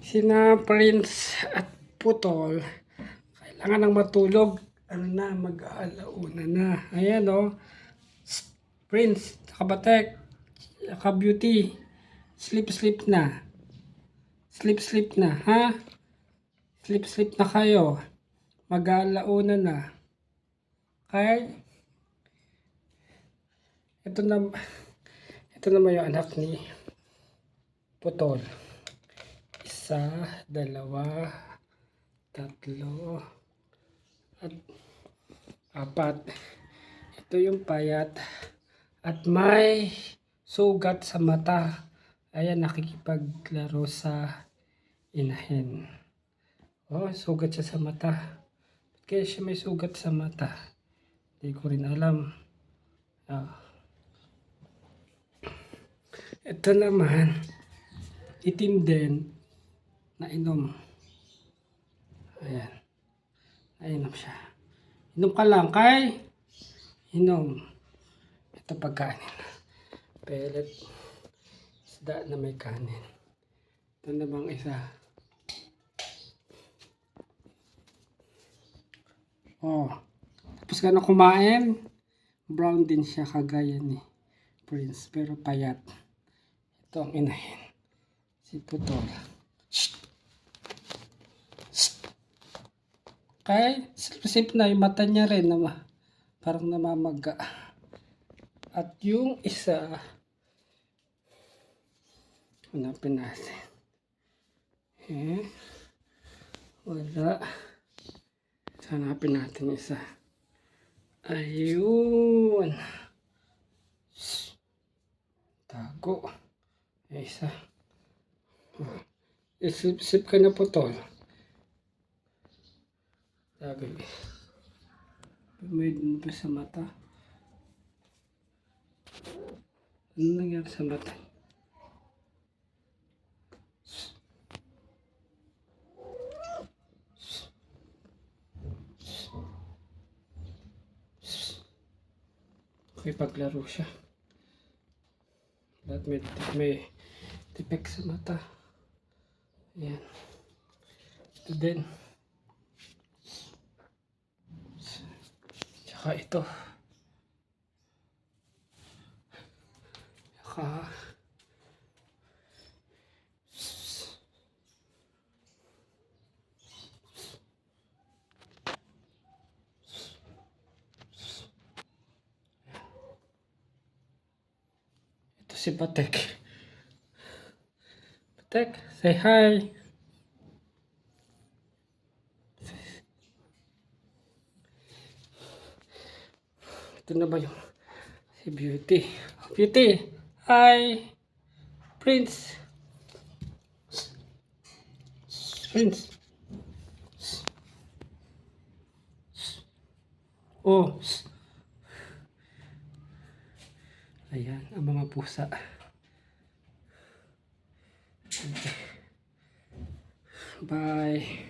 Sina Prince at Putol, kailangan nang matulog. Ano na, mag-alauna na. Ayan o. Prince, Kabatek, Ka-Beauty. Sleep na. Sleep na, ha? Sleep na kayo. Mag-alauna na. Okay? Ito naman yung anak ni Putol. 1, 2, 3, at 4. Ito yung payat at may sugat sa mata. Ayan, nakikipaglaro sa inahin. Oh, sugat siya sa mata. Kaya siya may sugat sa mata. Hindi ko rin alam. Ito naman, itim din. Nainom. Ayan. Nainom siya. Inom ka lang, kay? Inom. Ito pagkanin. Pellet. Isda na may kanin. Ito namang isa. Oh. Tapos ka na kumain. Brown din siya kagaya ni Prince. Pero payat. Ito ang inahin. Si Putol. Kaya sip na yung mata niya rin na parang namamaga. At yung isa, hanapin natin. Wala. Hanapin natin isa. Ayun. Tago. Isa. Isip ka na, Putol. Sabi. May pa sa mata. Ano nangyari sa mata? Okay, paglaro siya. Lahat may tipek sa mata. Ayan. Ito din. Tsaka ito. Tsaka ito si Patek. Patek, say hi. Ito na ba yung si Beauty? Beauty, hi. Prince. Prince. Oh. Ayan, ang mga pusa. Okay. Bye.